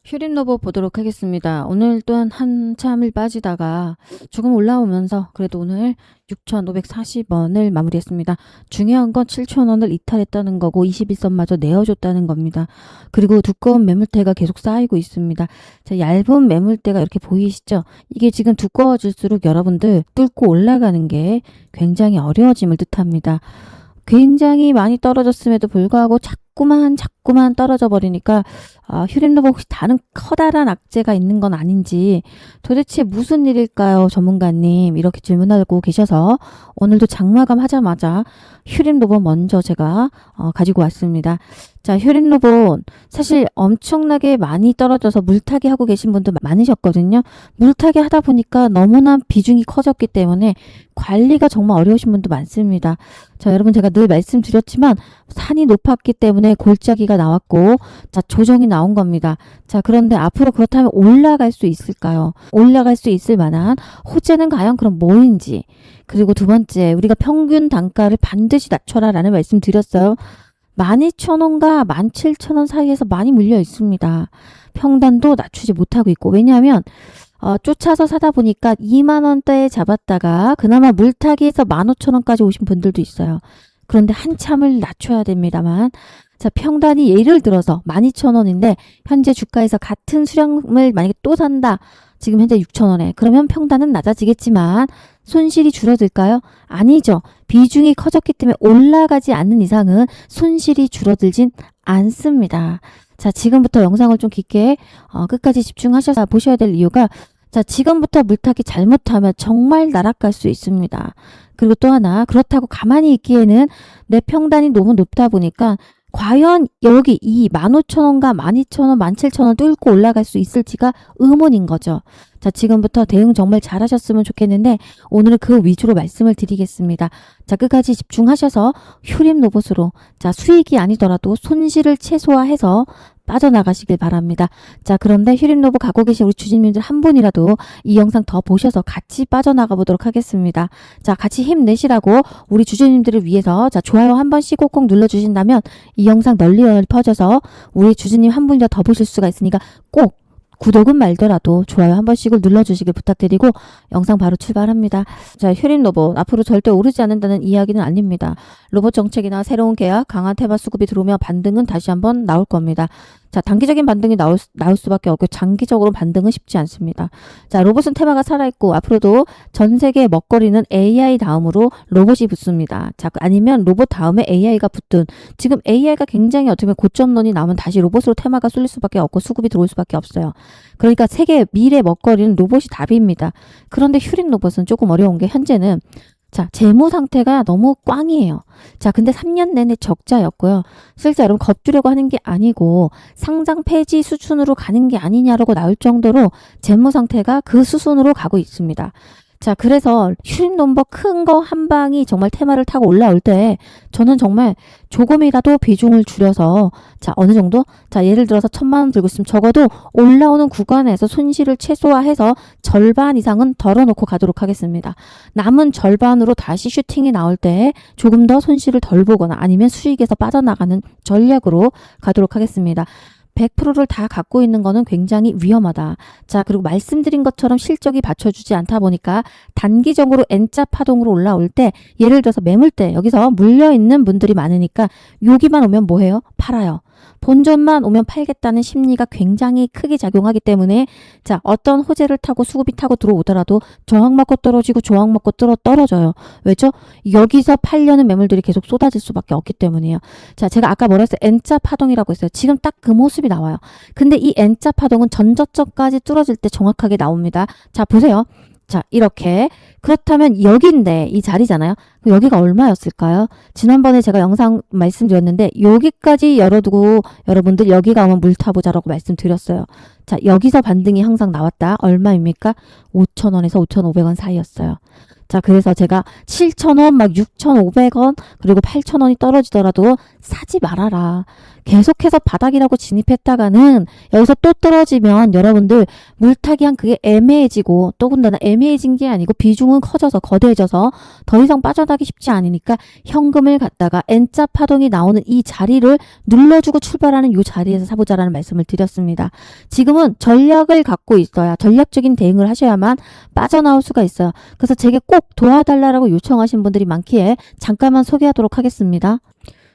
휴림로버 보도록 하겠습니다. 오늘 또한 한참을 빠지다가 조금 올라오면서 그래도 오늘 6,540원을 마무리했습니다. 중요한 건 7,000원을 이탈했다는 거고 21선마저 내어줬다는 겁니다. 그리고 두꺼운 매물대가 계속 쌓이고 있습니다. 자, 얇은 매물대가 이렇게 보이시죠? 이게 지금 두꺼워질수록 여러분들 뚫고 올라가는 게 굉장히 어려워짐을 뜻합니다. 굉장히 많이 떨어졌음에도 불구하고 자꾸만 떨어져 버리니까 휴림로버 혹시 다른 커다란 악재가 있는 건 아닌지 도대체 무슨 일일까요, 전문가님? 이렇게 질문하고 계셔서 오늘도 장마감 하자마자 휴림로버 먼저 제가 가지고 왔습니다. 자, 휴림로버 사실 엄청나게 많이 떨어져서 물타기 하고 계신 분들 많으셨거든요. 물타기 하다 보니까 너무나 비중이 커졌기 때문에 관리가 정말 어려우신 분도 많습니다. 자, 여러분 제가 늘 말씀드렸지만 산이 높았기 때문에 골짜기가 나왔고 자, 조정이 나온 겁니다. 자, 그런데 앞으로 그렇다면 올라갈 수 있을까요? 올라갈 수 있을 만한 호재는 과연 그럼 뭐인지, 그리고 두 번째, 우리가 평균 단가를 반드시 낮춰라 라는 말씀 드렸어요. 12,000원과 17,000원 사이에서 많이 물려 있습니다. 평단도 낮추지 못하고 있고, 왜냐하면 쫓아서 사다 보니까 2만원대에 잡았다가 그나마 물타기에서 15,000원까지 오신 분들도 있어요. 그런데 한참을 낮춰야 됩니다만, 자, 평단이 예를 들어서 12,000원인데 현재 주가에서 같은 수량을 만약에 또 산다. 지금 현재 6,000원에. 그러면 평단은 낮아지겠지만 손실이 줄어들까요? 아니죠. 비중이 커졌기 때문에 올라가지 않는 이상은 손실이 줄어들진 않습니다. 자, 지금부터 영상을 좀 깊게 끝까지 집중하셔서 보셔야 될 이유가, 자, 지금부터 물타기 잘못하면 정말 날아갈 수 있습니다. 그리고 또 하나, 그렇다고 가만히 있기에는 내 평단이 너무 높다 보니까 과연 여기 이 15,000원과 12,000원, 17,000원 뚫고 올라갈 수 있을지가 의문인 거죠. 자, 지금부터 대응 정말 잘하셨으면 좋겠는데 오늘은 그 위주로 말씀을 드리겠습니다. 자, 끝까지 집중하셔서 휴림로봇으로, 자, 수익이 아니더라도 손실을 최소화해서 빠져나가시길 바랍니다. 자, 그런데 휴림로봇 갖고 계신 우리 주주님들 한 분이라도 이 영상 더 보셔서 같이 빠져나가 보도록 하겠습니다. 자, 같이 힘내시라고 우리 주주님들을 위해서, 자, 좋아요 한 번씩 꼭꼭 눌러주신다면 이 영상 널리 퍼져서 우리 주주님 한 분이라도 더 보실 수가 있으니까 꼭 구독은 말더라도 좋아요 한 번씩을 눌러주시길 부탁드리고 영상 바로 출발합니다. 자, 휴림로봇 앞으로 절대 오르지 않는다는 이야기는 아닙니다. 로봇 정책이나 새로운 계약, 강한 테마 수급이 들어오며 반등은 다시 한번 나올 겁니다. 자, 단기적인 반등이 나올 수밖에 없고 장기적으로 반등은 쉽지 않습니다. 자, 로봇은 테마가 살아있고 앞으로도 전 세계 먹거리는 AI 다음으로 로봇이 붙습니다. 자, 아니면 로봇 다음에 AI가 붙든, 지금 AI가 굉장히 어떻게 보면 고점론이 나오면 다시 로봇으로 테마가 쏠릴 수밖에 없고 수급이 들어올 수밖에 없어요. 그러니까 세계 미래 먹거리는 로봇이 답입니다. 그런데 휴림로봇은 조금 어려운 게 현재는, 자, 재무 상태가 너무 꽝이에요. 자, 근데 3년 내내 적자였고요. 실제 여러분 겁주려고 하는 게 아니고 상장 폐지 수준으로 가는 게 아니냐라고 나올 정도로 재무 상태가 그 수준으로 가고 있습니다. 자, 그래서 휴림로봇 큰 거 한 방이 정말 테마를 타고 올라올 때 저는 정말 조금이라도 비중을 줄여서, 자, 어느 정도? 자, 예를 들어서 1,000만원 들고 있으면 적어도 올라오는 구간에서 손실을 최소화해서 절반 이상은 덜어놓고 가도록 하겠습니다. 남은 절반으로 다시 슈팅이 나올 때 조금 더 손실을 덜 보거나 아니면 수익에서 빠져나가는 전략으로 가도록 하겠습니다. 100%를 다 갖고 있는 거는 굉장히 위험하다. 자, 그리고 말씀드린 것처럼 실적이 받쳐주지 않다 보니까 단기적으로 N자 파동으로 올라올 때, 예를 들어서 매물대 여기서 물려있는 분들이 많으니까 여기만 오면 뭐해요? 팔아요. 본전만 오면 팔겠다는 심리가 굉장히 크게 작용하기 때문에, 자, 어떤 호재를 타고 수급이 타고 들어오더라도 저항 맞고 떨어지고 저항 맞고 떨어져요. 왜죠? 여기서 팔려는 매물들이 계속 쏟아질 수밖에 없기 때문이에요. 자, 제가 아까 뭐라 했어요? N자 파동이라고 했어요. 지금 딱 그 모습이 나와요. 근데 이 N자 파동은 전저점까지 뚫어질 때 정확하게 나옵니다. 자, 보세요. 자, 이렇게. 그렇다면 여기인데 이 자리잖아요. 여기가 얼마였을까요? 지난번에 제가 영상 말씀드렸는데 여기까지 열어두고 여러분들 여기가 오면 물 타보자라고 말씀드렸어요. 자, 여기서 반등이 항상 나왔다. 얼마입니까? 5,000원에서 5,500원 사이였어요. 자, 그래서 제가 7,000원, 막 6,500원, 그리고 8,000원이 떨어지더라도 사지 말아라. 계속해서 바닥이라고 진입했다가는 여기서 또 떨어지면 여러분들 물타기 한 그게 애매해지고, 더군다나 애매해진 게 아니고 비중은 커져서 거대해져서 더 이상 빠져나갈 처단하기 쉽지 않으니까 현금을 갖다가 N자 파동이 나오는 이 자리를 눌러주고 출발하는 이 자리에서 사보자라는 말씀을 드렸습니다. 지금은 전략을 갖고 있어야 전략적인 대응을 하셔야만 빠져나올 수가 있어요. 그래서 제게 꼭 도와달라고 요청하신 분들이 많기에 잠깐만 소개하도록 하겠습니다.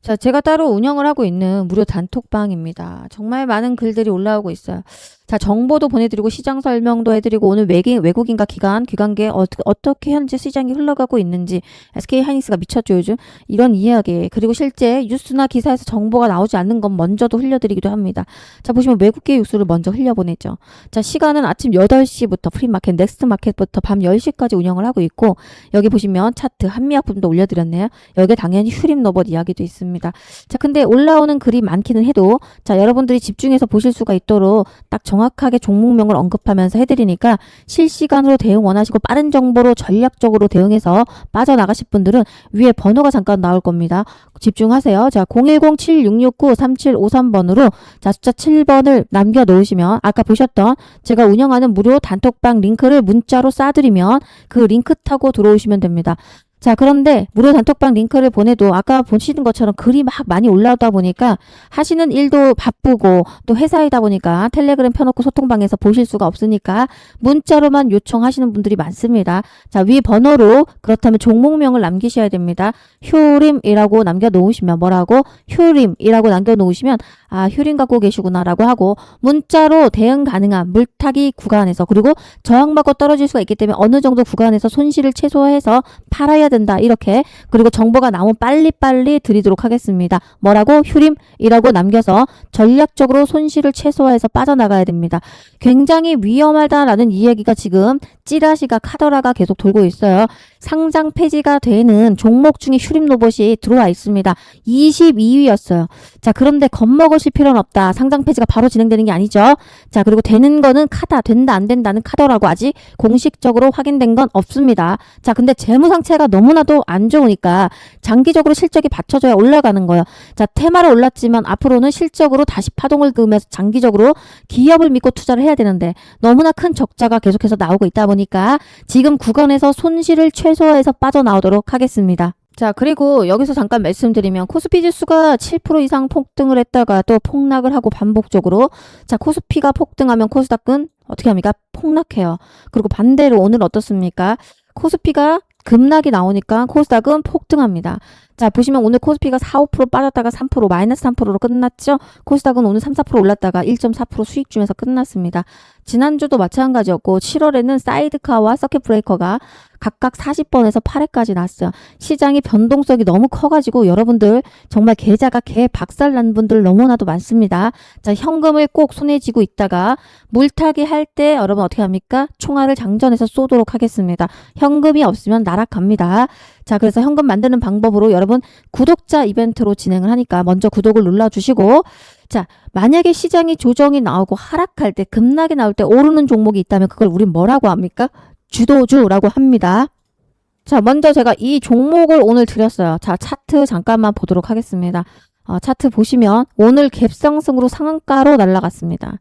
자, 제가 따로 운영을 하고 있는 무료 단톡방입니다. 정말 많은 글들이 올라오고 있어요. 자, 정보도 보내드리고 시장 설명도 해드리고 오늘 외국인과 기관계 어떻게 현재 시장이 흘러가고 있는지 SK하이닉스가 미쳤죠 요즘 이런 이야기 그리고 실제 뉴스나 기사에서 정보가 나오지 않는 건 먼저도 흘려드리기도 합니다. 자, 보시면 외국계 뉴스를 먼저 흘려보내죠. 자, 시간은 아침 8시부터 프리마켓 넥스트마켓부터 밤 10시까지 운영을 하고 있고 여기 보시면 차트 한미약품도 올려드렸네요. 여기에 당연히 휴림 로봇 이야기도 있습니다. 자, 근데 올라오는 글이 많기는 해도 자, 여러분들이 집중해서 보실 수가 있도록 딱 정확하게 종목명을 언급하면서 해드리니까 실시간으로 대응 원하시고 빠른 정보로 전략적으로 대응해서 빠져나가실 분들은 위에 번호가 잠깐 나올 겁니다. 집중하세요. 자, 010-7669-3753번으로 자, 숫자 7번을 남겨놓으시면 아까 보셨던 제가 운영하는 무료 단톡방 링크를 문자로 쏴드리면 그 링크 타고 들어오시면 됩니다. 자, 그런데 무료 단톡방 링크를 보내도 아까 보시는 것처럼 글이 막 많이 올라오다 보니까 하시는 일도 바쁘고 또 회사이다 보니까 텔레그램 펴놓고 소통방에서 보실 수가 없으니까 문자로만 요청하시는 분들이 많습니다. 자, 위 번호로 그렇다면 종목명을 남기셔야 됩니다. 휴림이라고 남겨놓으시면 뭐라고? 휴림이라고 남겨놓으시면 아, 휴림 갖고 계시구나 라고 하고 문자로 대응 가능한 물타기 구간에서 그리고 저항받고 떨어질 수가 있기 때문에 어느 정도 구간에서 손실을 최소화해서 팔아야 된다 이렇게 그리고 정보가 나오면 빨리빨리 드리도록 하겠습니다. 뭐라고? 휴림이라고 남겨서 전략적으로 손실을 최소화해서 빠져나가야 됩니다. 굉장히 위험하다라는 이야기가 지금 찌라시가 카더라가 계속 돌고 있어요. 상장 폐지가 되는 종목 중에 휴림 로봇이 들어와 있습니다. 22위였어요. 자, 그런데 겁먹으실 필요는 없다. 상장 폐지가 바로 진행되는 게 아니죠. 자, 그리고 되는 거는 카다, 된다 안 된다는 카더라고 아직 공식적으로 확인된 건 없습니다. 자, 근데 재무 상태가 너무나도 안 좋으니까 장기적으로 실적이 받쳐줘야 올라가는 거예요. 자, 테마로 올랐지만 앞으로는 실적으로 다시 파동을 그으면서 장기적으로 기업을 믿고 투자를 해야 되는데 너무나 큰 적자가 계속해서 나오고 있다 보니까 지금 구간에서 손실을 최소화해서 빠져나오도록 하겠습니다. 자, 그리고 여기서 잠깐 말씀드리면 코스피 지수가 7% 이상 폭등을 했다가 또 폭락을 하고 반복적으로 자, 코스피가 폭등하면 코스닥은 어떻게 합니까? 폭락해요. 그리고 반대로 오늘 어떻습니까? 코스피가 급락이 나오니까 코스닥은 폭등합니다. 자, 보시면 오늘 코스피가 4, 5% 빠졌다가 3% 마이너스 3%로 끝났죠. 코스닥은 오늘 3, 4% 올랐다가 1.4% 수익 중에서 끝났습니다. 지난주도 마찬가지였고 7월에는 사이드카와 서킷 브레이커가 각각 40번에서 8회까지 났어요. 시장이 변동성이 너무 커가지고 여러분들 정말 계좌가 개 박살난 분들 너무나도 많습니다. 자, 현금을 꼭 손에 쥐고 있다가 물타기 할 때 여러분 어떻게 합니까? 총알을 장전해서 쏘도록 하겠습니다. 현금이 없으면 날아갑니다. 자, 그래서 현금 만드는 방법으로 여러분 구독자 이벤트로 진행을 하니까 먼저 구독을 눌러주시고 자, 만약에 시장이 조정이 나오고 하락할 때 급락이 나올 때 오르는 종목이 있다면 그걸 우린 뭐라고 합니까? 주도주라고 합니다. 자, 먼저 제가 이 종목을 오늘 드렸어요. 자, 차트 잠깐만 보도록 하겠습니다. 차트 보시면 오늘 갭상승으로 상한가로 날아갔습니다.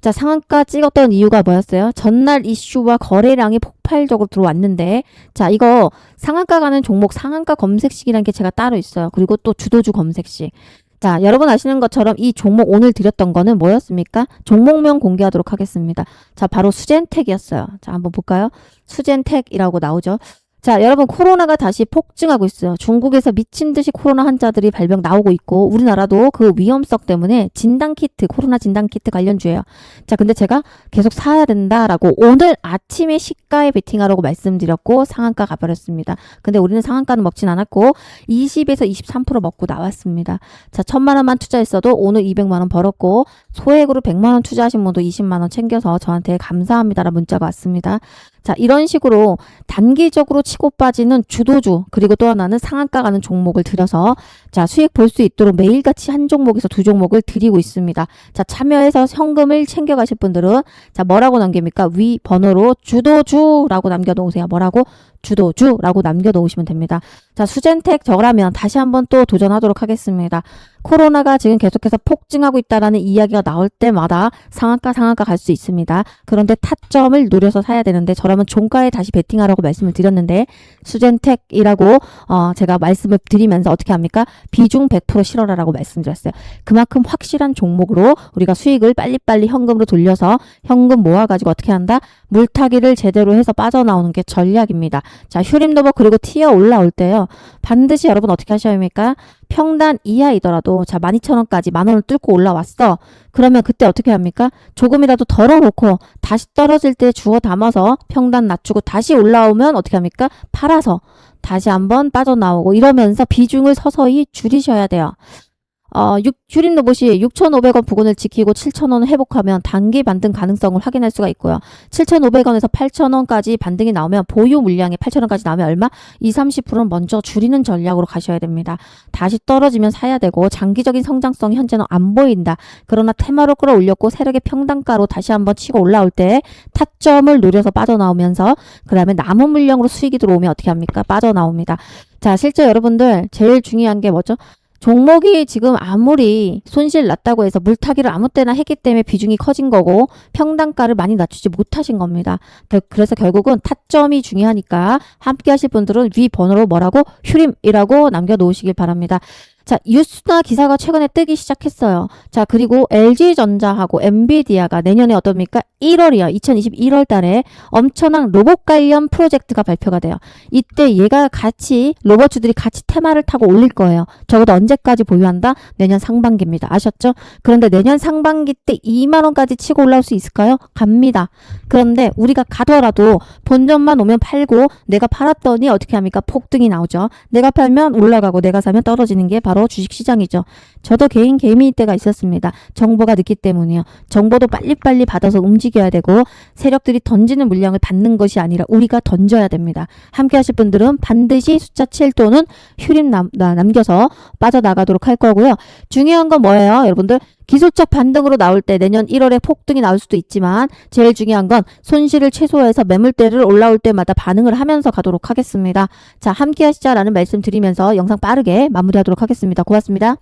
자, 상한가 찍었던 이유가 뭐였어요? 전날 이슈와 거래량이 폭발적으로 들어왔는데 자, 이거 상한가 가는 종목 상한가 검색식이라는 게 제가 따로 있어요. 그리고 또 주도주 검색식. 자, 여러분 아시는 것처럼 이 종목 오늘 드렸던 거는 뭐였습니까? 종목명 공개하도록 하겠습니다. 자, 바로 수젠텍이었어요. 자, 한번 볼까요? 수젠텍이라고 나오죠. 자, 여러분 코로나가 다시 폭증하고 있어요. 중국에서 미친 듯이 코로나 환자들이 발병 나오고 있고 우리나라도 그 위험성 때문에 진단키트, 코로나 진단키트 관련주예요. 자, 근데 제가 계속 사야 된다라고 오늘 아침에 시가에 베팅하라고 말씀드렸고 상한가 가버렸습니다. 근데 우리는 상한가는 먹진 않았고 20에서 23% 먹고 나왔습니다. 자, 1,000만 원만 투자했어도 오늘 200만 원 벌었고 소액으로 100만 원 투자하신 분도 20만 원 챙겨서 저한테 감사합니다라는 문자가 왔습니다. 자, 이런 식으로 단기적으로 치고 빠지는 주도주 그리고 또 하나는 상한가 가는 종목을 들여서 자, 수익 볼 수 있도록 매일같이 한 종목에서 두 종목을 드리고 있습니다. 자, 참여해서 현금을 챙겨가실 분들은 자, 뭐라고 남깁니까? 위 번호로 주도주라고 남겨놓으세요. 뭐라고? 주도주라고 남겨놓으시면 됩니다. 자, 수젠텍 저라면 다시 한번 또 도전하도록 하겠습니다. 코로나가 지금 계속해서 폭증하고 있다라는 이야기가 나올 때마다 상한가 갈 수 있습니다. 그런데 타점을 노려서 사야 되는데 저라면 종가에 다시 베팅하라고 말씀을 드렸는데 수젠텍이라고 제가 말씀을 드리면서 어떻게 합니까? 비중 100% 실어라라고 말씀드렸어요. 그만큼 확실한 종목으로 우리가 수익을 빨리빨리 현금으로 돌려서 현금 모아가지고 어떻게 한다? 물타기를 제대로 해서 빠져나오는 게 전략입니다. 자, 휴림노버 그리고 티어 올라올 때요. 반드시 여러분 어떻게 하셔야 합니까? 평단 이하이더라도 자 12,000원까지 10,000원을 뚫고 올라왔어. 그러면 그때 어떻게 합니까? 조금이라도 덜어놓고 다시 떨어질 때 주워 담아서 평단 낮추고 다시 올라오면 어떻게 합니까? 팔아서 다시 한번 빠져나오고 이러면서 비중을 서서히 줄이셔야 돼요. 휴림로봇이 6,500원 부근을 지키고 7,000원을 회복하면 단기 반등 가능성을 확인할 수가 있고요. 7,500원에서 8,000원까지 반등이 나오면 보유 물량이 8,000원까지 나오면 얼마? 20-30%는 먼저 줄이는 전략으로 가셔야 됩니다. 다시 떨어지면 사야 되고 장기적인 성장성이 현재는 안 보인다. 그러나 테마로 끌어올렸고 세력의 평단가로 다시 한번 치고 올라올 때 타점을 노려서 빠져나오면서 그 다음에 남은 물량으로 수익이 들어오면 어떻게 합니까? 빠져나옵니다. 자, 실제 여러분들 제일 중요한 게 뭐죠? 종목이 지금 아무리 손실 났다고 해서 물타기를 아무 때나 했기 때문에 비중이 커진 거고 평단가를 많이 낮추지 못하신 겁니다. 그래서 결국은 타점이 중요하니까 함께 하실 분들은 위 번호로 뭐라고? 휴림이라고 남겨놓으시길 바랍니다. 자, 뉴스나 기사가 최근에 뜨기 시작했어요. 자, 그리고 LG전자하고 엔비디아가 내년에 어떻습니까? 1월이요. 2021월 달에 엄청난 로봇 관련 프로젝트가 발표가 돼요. 이때 얘가 같이 로봇주들이 같이 테마를 타고 올릴 거예요. 적어도 언제까지 보유한다? 내년 상반기입니다. 아셨죠? 그런데 내년 상반기 때 2만 원까지 치고 올라올 수 있을까요? 갑니다. 그런데 우리가 가더라도 본전만 오면 팔고 내가 팔았더니 어떻게 합니까? 폭등이 나오죠. 내가 팔면 올라가고 내가 사면 떨어지는 게 바로 주식시장이죠. 저도 개인 개미일 때가 있었습니다. 정보가 늦기 때문이요. 정보도 빨리빨리 받아서 움직여야 되고 세력들이 던지는 물량을 받는 것이 아니라 우리가 던져야 됩니다. 함께 하실 분들은 반드시 숫자 7 또는 휴림 남겨서 빠져나가도록 할 거고요. 중요한 건 뭐예요? 여러분들 기술적 반등으로 나올 때 내년 1월에 폭등이 나올 수도 있지만 제일 중요한 건 손실을 최소화해서 매물대를 올라올 때마다 반응을 하면서 가도록 하겠습니다. 자, 함께 하시자라는 말씀 드리면서 영상 빠르게 마무리하도록 하겠습니다. 고맙습니다.